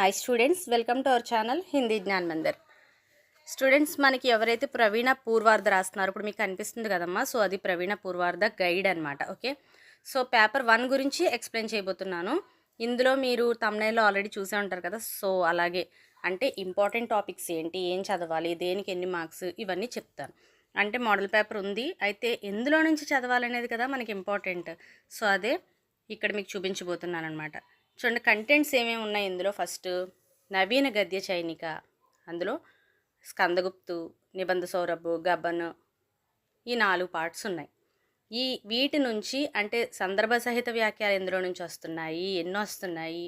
Hi students, welcome to our channel Hindi Gyan Mandir. Students, మనకి ఎవరైతే ప్రవీణ పూర్వార్ధ రాస్తున్నారో ఇప్పుడు మీకు కనిపిస్తుంది కదమ్మా. సో అది ప్రవీణ పూర్వార్ధ గైడ్ అనమాట. ఓకే, సో పేపర్ 1 గురించి ఎక్స్ప్లెయిన్ చేయబోతున్నాను. ఇందులో మీరు thumbnail ఆల్రెడీ చూసే ఉంటారు కదా. సో అలాగే అంటే ఇంపార్టెంట్ టాపిక్స్ ఏంటి, ఏం చదవాలి, దేనికి ఎన్ని మార్క్స్, ఇవన్నీ చెప్తాను. అంటే మోడల్ పేపర్ ఉంది, అయితే ఎందులో నుంచి చదవాలనేది కదా మనకి ఇంపార్టెంట్. సో అదే ఇక్కడ మీకు చూపించబోతున్నాను అనమాట. చూడండి, కంటెంట్స్ ఏమేమి ఉన్నాయి ఇందులో. ఫస్ట్ నవీన గద్య చైనిక, అందులో స్కందగుప్తు, నిబంధ సౌరభ్, గబన్, ఈ 4 పార్ట్స్ ఉన్నాయి. వీటి నుంచి అంటే సందర్భ సహిత వ్యాఖ్యలు ఎందులో నుంచి వస్తున్నాయి, ఎన్ని వస్తున్నాయి,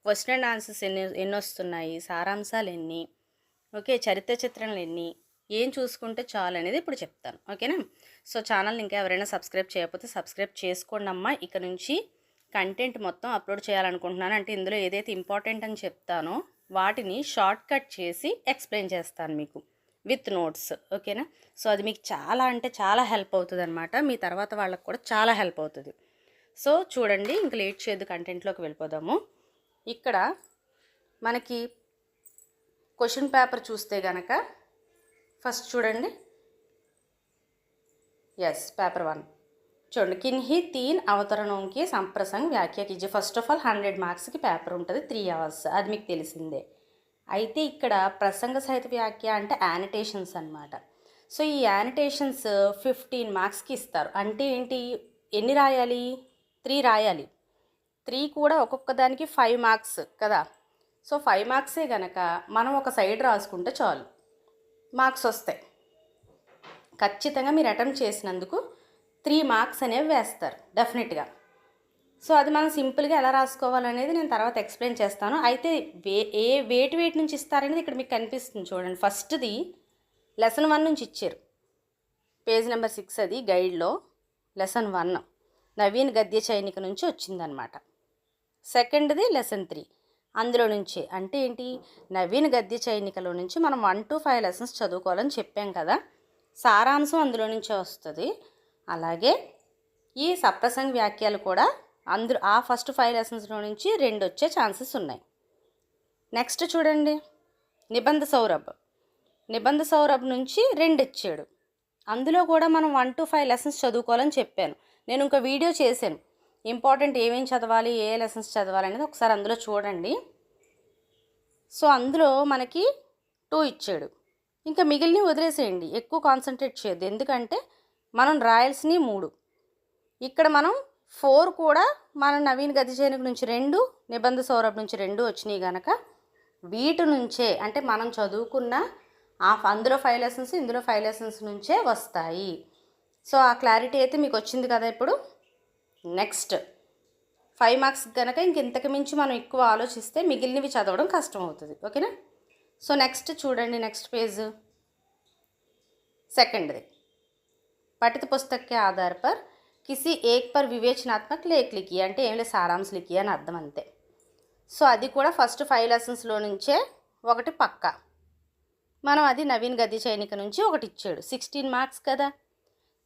క్వశ్చన్ అండ్ ఆన్సర్స్ ఎన్ని వస్తున్నాయి, సారాంశాలు ఎన్ని, ఓకే, చరిత్ర చిత్రణలు ఎన్ని, ఏం చూసుకుంటే చాలు అనేది ఇప్పుడు చెప్తాను. ఓకేనా. సో ఛానల్ని ఇంకా ఎవరైనా సబ్స్క్రైబ్ చేయకపోతే సబ్స్క్రైబ్ చేసుకోండి అమ్మా. ఇక నుంచి కంటెంట్ మొత్తం అప్లోడ్ చేయాలనుకుంటున్నాను. అంటే ఇందులో ఏదైతే ఇంపార్టెంట్ అని చెప్తానో వాటిని షార్ట్ కట్ చేసి ఎక్స్ప్లెయిన్ చేస్తాను మీకు విత్ నోట్స్. ఓకేనా. సో అది మీకు చాలా అంటే చాలా హెల్ప్ అవుతుంది అనమాట. మీ తర్వాత వాళ్ళకు కూడా చాలా హెల్ప్ అవుతుంది. సో చూడండి, ఇంక లేట్ చేయొద్దు, కంటెంట్లోకి వెళ్ళిపోదాము. ఇక్కడ మనకి క్వశ్చన్ పేపర్ చూస్తే గనక ఫస్ట్ చూడండి. ఎస్, పేపర్ 1 చూడండి. किन्हीं 3 అవతరణों की సంప్రసంగ్ వ్యాఖ్య कीजिए. ఫస్ట్ ఆఫ్ ఆల్ 100 మార్క్స్కి పేపర్ ఉంటుంది, 3 అవర్స్, అది మీకు తెలిసిందే. అయితే ఇక్కడ ప్రసంగ సహిత వ్యాఖ్య అంటే యానిటేషన్స్ అనమాట. సో ఈ యానిటేషన్స్ 15 మార్క్స్కి ఇస్తారు. అంటే ఏంటి, ఎన్ని రాయాలి, 3 రాయాలి. 3 కూడా ఒక్కొక్క దానికి 5 మార్క్స్ కదా. సో 5 మార్క్సే గనక మనం ఒక సైడ్ రాసుకుంటే చాలు, మార్క్స్ వస్తాయి. ఖచ్చితంగా మీరు అటెంప్ట్ చేసినందుకు 3 మార్క్స్ అనేవి వేస్తారు డెఫినెట్గా. సో అది మనం సింపుల్గా ఎలా రాసుకోవాలనేది నేను తర్వాత ఎక్స్ప్లెయిన్ చేస్తాను. అయితే వేటి నుంచి ఇస్తారనేది ఇక్కడ మీకు కనిపిస్తుంది చూడండి. ఫస్ట్ది లెసన్ 1 నుంచి ఇచ్చారు, పేజ్ నెంబర్ 6, అది గైడ్లో లెసన్ 1 నవీన్ గద్య చైనిక నుంచి వచ్చిందనమాట. సెకండ్ది లెసన్ 3, అందులో నుంచే. అంటే ఏంటి, నవీన్ గద్య చైనికలో నుంచి మనం 1 to 5 లెసన్స్ చదువుకోవాలని చెప్పాం కదా. సారాంశం అందులో నుంచే వస్తుంది. అలాగే ఈ సప్రసంగ వ్యాఖ్యలు కూడా ఆ ఫస్ట్ 5 లెసన్స్లో నుంచి 2 వచ్చే ఛాన్సెస్ ఉన్నాయి. నెక్స్ట్ చూడండి, నిబంధ సౌరభ్ నుంచి 2 ఇచ్చాడు. అందులో కూడా మనం 1 to 5 లెసన్స్ చదువుకోవాలని చెప్పాను. నేను ఇంకా వీడియో చేశాను, ఇంపార్టెంట్ ఏమేమి చదవాలి, ఏ లెసన్స్ చదవాలి అనేది ఒకసారి అందులో చూడండి. సో అందులో మనకి 2 ఇచ్చాడు. ఇంకా మిగిలినవి వదిలేసేయండి, ఎక్కువ కాన్సన్ట్రేట్ చేయొద్దు. ఎందుకంటే మనం రాయాల్సినవి 3, ఇక్కడ మనం 4 కూడా మనం నవీన్ గద్య చైనిక నుంచి 2, నిబంధ సౌరభ్ నుంచి 2 వచ్చినాయి కనుక వీటి నుంచే అంటే మనం చదువుకున్న అందులో 5 లెసన్స్, ఇందులో 5 లెసన్స్ నుంచే వస్తాయి. సో ఆ క్లారిటీ అయితే మీకు వచ్చింది కదా. ఇప్పుడు నెక్స్ట్ 5 మార్క్స్ కనుక ఇంతకు మించి మనం ఎక్కువ ఆలోచిస్తే మిగిలినవి చదవడం కష్టం అవుతుంది. ఓకేనా. సో నెక్స్ట్ చూడండి, నెక్స్ట్ పేజ్, సెకండ్ది पठित पुस्तक के आधार पर किसी एक पर विवेचनात्मक लेख लिखिए. అంటే ఏం లేదు, సారాంశం లిఖిए అని అర్థం అంతే. సో అది కూడా ఫస్ట్ 5 లెసన్స్లో నుంచే ఒకటి పక్క. మనం అది నవీన్ గద్య చైనిక నుంచి ఒకటి ఇచ్చాడు, 16 మార్క్స్ కదా.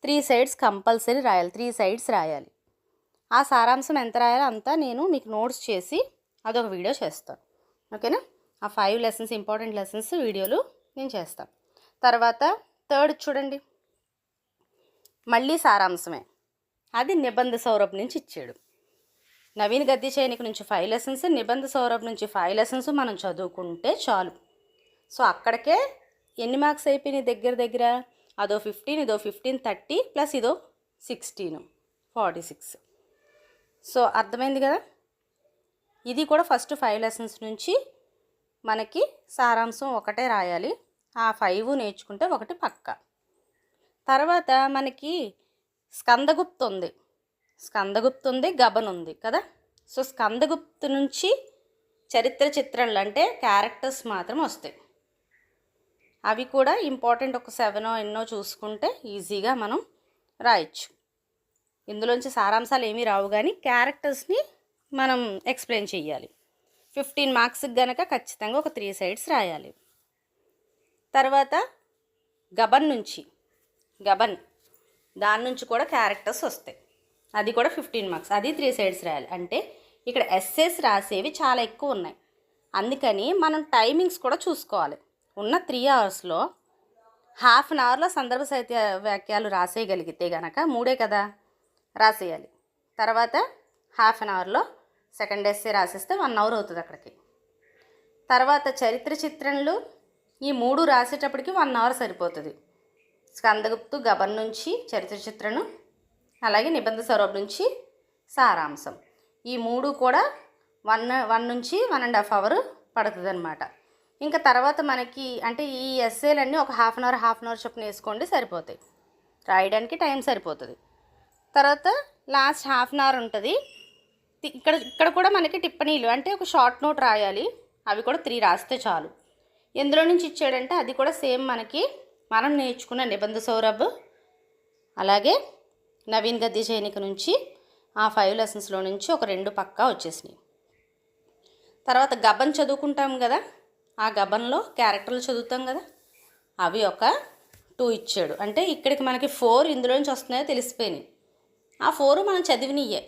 3 సైడ్స్ కంపల్సరీ రాయాలి, 3 సైడ్స్ రాయాలి. ఆ సారాంశం ఎంత రాయాలో అంతా నేను మీకు నోట్స్ చేసి అదొక వీడియో చేస్తాను. ఓకేనా. ఆ 5 లెసన్స్ ఇంపార్టెంట్ లెసన్స్ వీడియోలు నేను చేస్తాను. తర్వాత థర్డ్ చూడండి, మళ్ళీ సారాంశమే, అది నిబంధ సౌరభ్ నుంచి ఇచ్చాడు. నవీన్ గద్య చైనిక నుంచి 5 లెసన్స్, నిబంధ సౌరభ్ నుంచి 5 లెసన్స్ మనం చదువుకుంటే చాలు. సో అక్కడికే ఎన్ని మార్క్స్ అయిపోయినాయి దగ్గర అదో 15, ఇదో 15, 30 ప్లస్ ఇదో 16, 46. సో అర్థమైంది కదా. ఇది కూడా ఫస్ట్ 5 లెసన్స్ నుంచి మనకి సారాంశం ఒకటే రాయాలి, ఆ 5 నేర్చుకుంటే ఒకటి పక్క. తర్వాత మనకి స్కందగుప్తు ఉంది, గబన్ ఉంది కదా. సో స్కందగుప్తు నుంచి చరిత్ర చిత్రణలు అంటే క్యారెక్టర్స్ మాత్రం వస్తాయి. అవి కూడా ఇంపార్టెంట్, ఒక 7 ఎన్నో చూసుకుంటే ఈజీగా మనం రాయొచ్చు. ఇందులోంచి సారాంశాలు ఏమీ రావు, కానీ క్యారెక్టర్స్ని మనం ఎక్స్ప్లెయిన్ చేయాలి. 15 మార్క్స్కి గనక ఖచ్చితంగా ఒక 3 సైడ్స్ రాయాలి. తర్వాత గబన్ దాని నుంచి కూడా క్యారెక్టర్స్ వస్తాయి, అది కూడా 15 మార్క్స్, అది 3 సైడ్స్ రాయాలి. అంటే ఇక్కడ ఎస్సేస్ రాసేవి చాలా ఎక్కువ ఉన్నాయి. అందుకని మనం టైమింగ్స్ కూడా చూసుకోవాలి. ఉన్న 3 అవర్స్లో హాఫ్ అన్ అవర్లో సందర్భ సాహిత్య వాక్యాలు రాసేయగలిగితే కనుక 3 కదా రాసేయాలి. తర్వాత హాఫ్ అన్ అవర్లో సెకండ్ ఎస్సే రాసేస్తే 1 అవర్ అవుతుంది అక్కడికి. తర్వాత చరిత్ర చిత్రణలు ఈ 3 రాసేటప్పటికి 1 అవర్ సరిపోతుంది. స్కందగుప్తు గబన్ నుంచి చరిత్ర చిత్రణం, అలాగే నిబంధ సౌరభ్ నుంచి సారాంశం, ఈ 3 కూడా 1 నుంచి 1.5 అవర్ పడుతుంది అనమాట. ఇంకా తర్వాత మనకి అంటే ఈ ఎస్సేలన్నీ ఒక హాఫ్ అన్ అవర్ చొప్పున వేసుకోండి సరిపోతాయి, రాయడానికి టైం సరిపోతుంది. తర్వాత లాస్ట్ హాఫ్ అన్ అవర్ ఉంటుంది. ఇక్కడ కూడా మనకి టిప్పణీలు అంటే ఒక షార్ట్ నోట్ రాయాలి, అవి కూడా 3 రాస్తే చాలు. ఎందులో నుంచి ఇచ్చాడంటే అది కూడా సేమ్ మనకి మనం నేర్చుకున్న నిబంధ సౌరభ్ అలాగే నవీన్ గద్య సైనిక నుంచి ఆ 5 లెసన్స్లో నుంచి ఒక 2 పక్కా వచ్చేసినాయి. తర్వాత గబన్ చదువుకుంటాం కదా, ఆ గబన్లో క్యారెక్టర్లు చదువుతాం కదా, అవి ఒక 2 ఇచ్చాడు. అంటే ఇక్కడికి మనకి 4 ఇందులోంచి వస్తున్నాయో తెలిసిపోయినాయి. ఆ 4 మనం చదివినయే.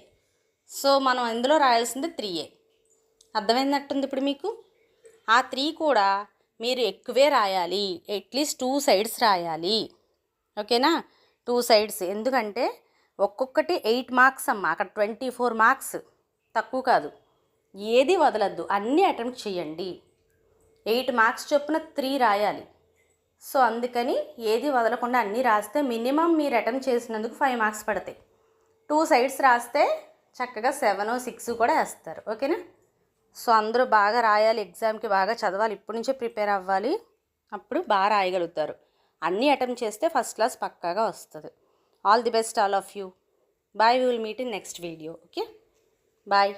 సో మనం ఇందులో రాయాల్సింది 3. అర్థమైందట్టుంది ఇప్పుడు మీకు. ఆ 3 కూడా మీరు ఎక్కువే రాయాలి, అట్లీస్ట్ 2 సైడ్స్ రాయాలి. ఓకేనా, 2 సైడ్స్. ఎందుకంటే ఒక్కొక్కటి 8 మార్క్స్ అమ్మ, అక్కడ 24 మార్క్స్, తక్కువ కాదు. ఏది వదలద్దు, అన్నీ అటెంప్ట్ చేయండి. 8 మార్క్స్ చొప్పున 3 రాయాలి. సో అందుకని ఏది వదలకుండా అన్నీ రాస్తే మినిమం మీరు అటెంప్ట్ చేసినందుకు 5 మార్క్స్ పడతాయి. 2 సైడ్స్ రాస్తే చక్కగా 7, 6 కూడా వేస్తారు. ఓకేనా. సో అందరూ బాగా రాయాలి, ఎగ్జామ్కి బాగా చదవాలి, ఇప్పటి నుంచే ప్రిపేర్ అవ్వాలి, అప్పుడు బాగా రాయగలుగుతారు. అన్నీ అటెంప్ట్ చేస్తే ఫస్ట్ క్లాస్ పక్కాగా వస్తుంది. All the best all of you. Bye, we will meet in next video. Okay, bye.